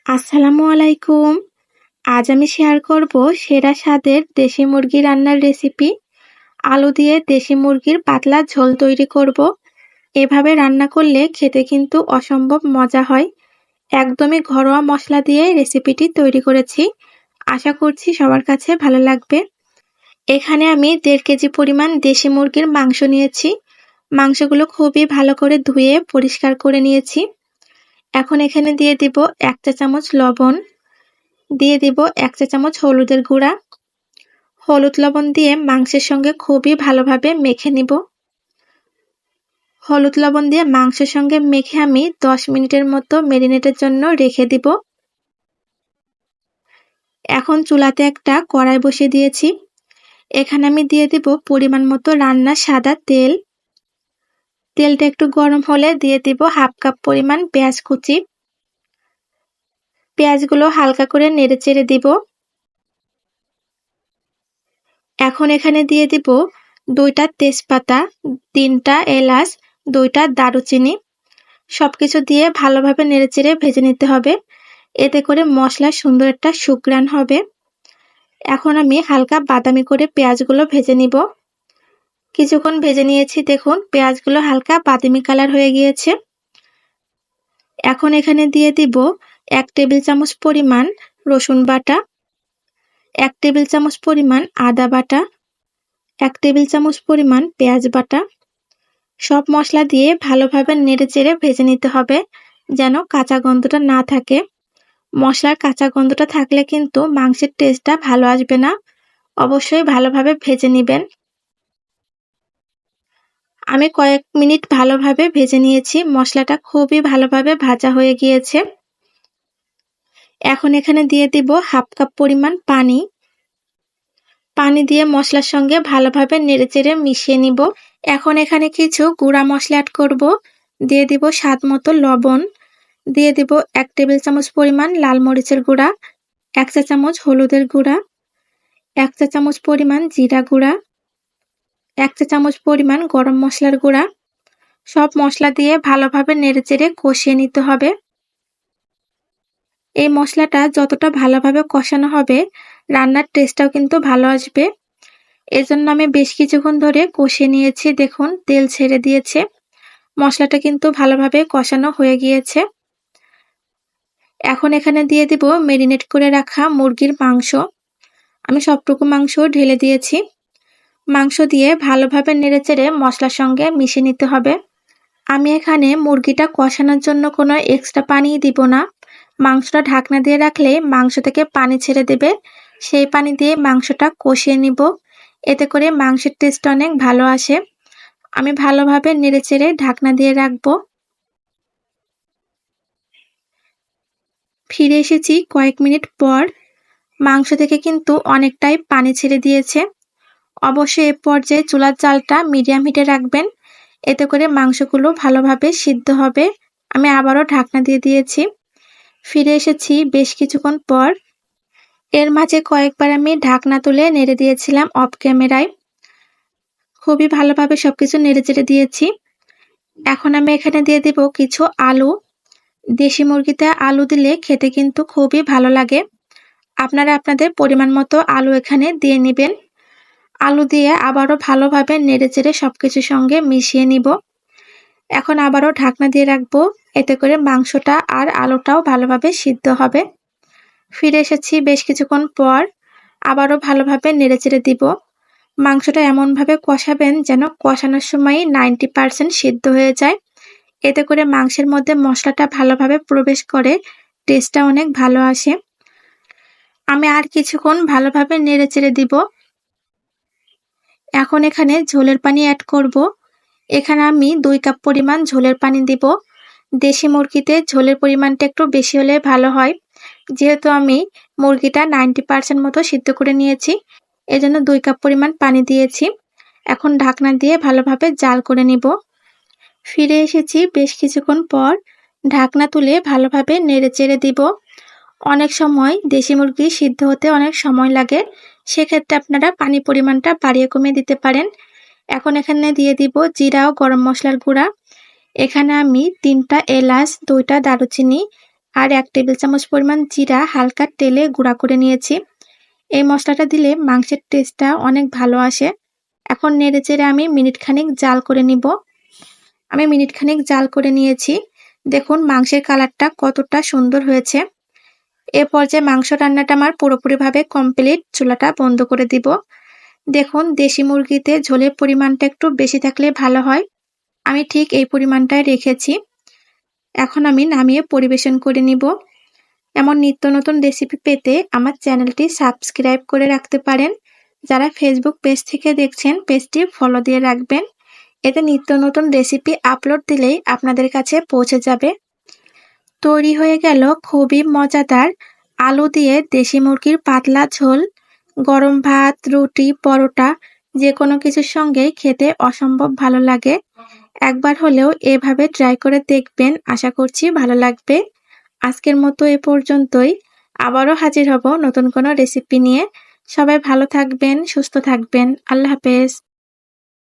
আসসালামু আলাইকুম। আজ আমি শেয়ার করব সেরা স্বাদের দেশি মুরগি রান্নার রেসিপি। আলু দিয়ে দেশি মুরগির পাতলা ঝোল তৈরি করব। এভাবে রান্না করলে খেতে কিন্তু অসম্ভব মজা হয়। একদমই ঘরোয়া মশলা দিয়ে রেসিপিটি তৈরি করেছি। আশা করছি সবার কাছে ভালো লাগবে। এখানে আমি 1.5 কেজি পরিমাণ দেশি মুরগির মাংস নিয়েছি। মাংসগুলো খুবই ভালো করে ধুয়ে পরিষ্কার করে নিয়েছি। এখন এখানে দিয়ে দিব 1 চা চামচ লবণ, দিয়ে দিব 1 চা চামচ হলুদের গুঁড়া। হলুদ লবণ দিয়ে মাংসের সঙ্গে খুবই ভালোভাবে মেখে নিব। হলুদ লবণ দিয়ে মাংসের সঙ্গে মেখে আমি 10 মিনিটের মতো ম্যারিনেটের জন্য রেখে দিব। এখন চুলাতে একটা কড়াই বসিয়ে দিয়েছি। এখানে আমি দিয়ে দিব পরিমাণ মতো রান্না সাদা তেল। তেলটা একটু গরম হলে দিয়ে দিব 1/2 কাপ পরিমাণ পেঁয়াজ কুচি। পেঁয়াজগুলো হালকা করে নেড়েচেড়ে দিব। এখন এখানে দিয়ে দিব 2টা তেজপাতা, 3টা এলাচ, 2টা দারুচিনি। সবকিছু দিয়ে ভালোভাবে নেড়েচেড়ে ভেজে নিতে হবে। এতে করে মশলার সুন্দর একটা সুঘ্রাণ হবে। এখন আমি হালকা বাদামি করে পেঁয়াজগুলো ভেজে নিব। কিছুক্ষণ ভেজে নিয়েছি, দেখুন পেঁয়াজগুলো হালকা বাদামি কালার হয়ে গিয়েছে। এখন এখানে দিয়ে দিব 1 টেবিল চামচ পরিমাণ রসুন বাটা, 1 টেবিল চামচ পরিমাণ আদা বাটা, 1 টেবিল চামচ পরিমাণ পেঁয়াজ বাটা। সব মশলা দিয়ে ভালোভাবে নেড়েচেড়ে ভেজে নিতে হবে, যেন কাঁচা গন্ধটা না থাকে। মশলার কাঁচা গন্ধটা থাকলে কিন্তু মাংসের টেস্টটা ভালো আসবে না। অবশ্যই ভালোভাবে ভেজে নিবেন। আমি কয়েক মিনিট ভালোভাবে ভেজে নিয়েছি। মশলাটা খুবই ভালোভাবে ভাজা হয়ে গিয়েছে। এখন এখানে দিয়ে দিব 1/2 কাপ পরিমাণ পানি। পানি দিয়ে মশলার সঙ্গে ভালোভাবে নেড়েচেড়ে মিশিয়ে নিব। এখন এখানে কিছু গুঁড়া মশলা অ্যাড করব। দিয়ে দিব স্বাদ মতো লবণ, দিয়ে দিব 1 টেবিল চামচ পরিমাণ লাল মরিচের গুঁড়া, 1 চা চামচ হলুদের গুঁড়া, 1 চা চামচ পরিমাণ জিরা গুঁড়া, 1 চা চামচ পরিমাণ গরম মশলার গুঁড়া। সব মশলা দিয়ে ভালোভাবে নেড়েচেড়ে কষিয়ে নিতে হবে। এই মশলাটা যতটা ভালোভাবে কষানো হবে, রান্নার টেস্টটাও কিন্তু ভালো আসবে। এজন্য আমি বেশ কিছুক্ষণ ধরে কষিয়ে নিয়েছি। দেখুন তেল ছেড়ে দিয়েছে। মশলাটা কিন্তু ভালোভাবে কষানো হয়ে গিয়েছে। এখন এখানে দিয়ে দিব ম্যারিনেট করে রাখা মুরগির মাংস। আমি সবটুকু মাংস ঢেলে দিয়েছি। মাংস দিয়ে ভালোভাবে নেড়েচেড়ে মশলার সঙ্গে মিশিয়ে নিতে হবে। আমি এখানে মুরগিটা কষানোর জন্য কোনো এক্সট্রা পানি দিব না। মাংসটা ঢাকনা দিয়ে রাখলে মাংস থেকে পানি ছেড়ে দেবে। সেই পানি দিয়ে মাংসটা কষিয়ে নিব। এতে করে মাংসের টেস্ট অনেক ভালো আসে। আমি ভালোভাবে নেড়েচেড়ে ঢাকনা দিয়ে রাখবো। ফিরে এসেছি কয়েক মিনিট পর। মাংস থেকে কিন্তু অনেকটাই পানি ছেড়ে দিয়েছে। অবশ্যই এ পর্যায়ে চুলার জালটা মিডিয়াম হিটে রাখবেন। এতে করে মাংসগুলো ভালোভাবে সিদ্ধ হবে। আমি আবারও ঢাকনা দিয়ে দিয়েছি। ফিরে এসেছি বেশ কিছুক্ষণ পর। এর মাঝে কয়েকবার আমি ঢাকনা তুলে নেড়ে দিয়েছিলাম অফ ক্যামেরায়। খুবই ভালোভাবে সবকিছু নেড়েচেড়ে দিয়েছি। এখন আমি এখানে দিয়ে দিব কিছু আলু। দেশি মুরগিতে আলু দিলে খেতে কিন্তু খুবই ভালো লাগে। আপনারা আপনাদের পরিমাণ মতো আলু এখানে দিয়ে নেবেন। আলু দিয়ে আবারও ভালোভাবে নেড়েচেড়ে সবকিছুর সঙ্গে মিশিয়ে নিব। এখন আবারও ঢাকনা দিয়ে রাখবো। এতে করে মাংসটা আর আলুটাও ভালোভাবে সিদ্ধ হবে। ফিরে এসেছি বেশ কিছুক্ষণ পর। আবারও ভালোভাবে নেড়েচেড়ে দিব। মাংসটা এমনভাবে কষাবেন যেন কষানোর সময়ই 90% সিদ্ধ হয়ে যায়। এতে করে মাংসের মধ্যে মশলাটা ভালোভাবে প্রবেশ করে টেস্টটা অনেক ভালো আসে। আমি আর কিছুক্ষণ ভালোভাবে নেড়েচেড়ে দিব। এখন এখানে ঝোলের পানি অ্যাড করব। এখানে আমি 2 কাপ পরিমাণ ঝোলের পানি দিব। দেশি মুরগিতে ঝোলের পরিমাণটা একটু বেশি হলে ভালো হয়। যেহেতু আমি মুরগিটা 90% মতো সিদ্ধ করে নিয়েছি, এজন্য 2 কাপ পরিমাণ পানি দিয়েছি। এখন ঢাকনা দিয়ে ভালোভাবে জাল করে নিব। ফিরে এসেছি বেশ কিছুক্ষণ পর। ঢাকনা তুলে ভালোভাবে নেড়েচেড়ে দিব। অনেক সময় দেশি মুরগি সিদ্ধ হতে অনেক সময় লাগে। সেক্ষেত্রে আপনারা পানি পরিমাণটা বাড়িয়ে কমিয়ে দিতে পারেন। এখন এখানে দিয়ে দিব জিরা ও গরম মশলার গুঁড়া। এখানে আমি 3টা এলাচ, 2টা দারুচিনি আর 1 টেবিল চামচ পরিমাণ জিরা হালকা তেলে গুঁড়া করে নিয়েছি। এই মশলাটা দিলে মাংসের টেস্টটা অনেক ভালো আসে। এখন নেড়েচেড়ে আমি মিনিট খানেক জাল করে নিব। আমি মিনিট খানেক জাল করে নিয়েছি। দেখুন মাংসের কালারটা কতটা সুন্দর হয়েছে। এ পর্যায়ে মাংস রান্নাটা আমার পুরোপুরিভাবে কমপ্লিট। চুলাটা বন্ধ করে দিব। দেখুন দেশি মুরগিতে ঝোলের পরিমাণটা একটু বেশি থাকলে ভালো হয়। আমি ঠিক এই পরিমাণটাই রেখেছি। এখন আমি নামিয়ে পরিবেশন করে নিব। এমন নিত্য নতুন রেসিপি পেতে আমার চ্যানেলটি সাবস্ক্রাইব করে রাখতে পারেন। যারা ফেসবুক পেজ থেকে দেখছেন পেজটি ফলো দিয়ে রাখবেন। এতে নিত্য নতুন রেসিপি আপলোড দিলেই আপনাদের কাছে পৌঁছে যাবে। তৈরি হয়ে গেল খুবই মজাদার আলু দিয়ে দেশি মুরগির পাতলা ঝোল। গরম ভাত, রুটি, পরোটা যেকোনো কিছুর সঙ্গেই খেতে অসম্ভব ভালো লাগে। একবার হলেও এভাবে ট্রাই করে দেখবেন, আশা করছি ভালো লাগবে। আজকের মতো এ পর্যন্তই। আবারও হাজির হব নতুন কোনো রেসিপি নিয়ে। সবাই ভালো থাকবেন, সুস্থ থাকবেন। আল্লাহ হাফেজ।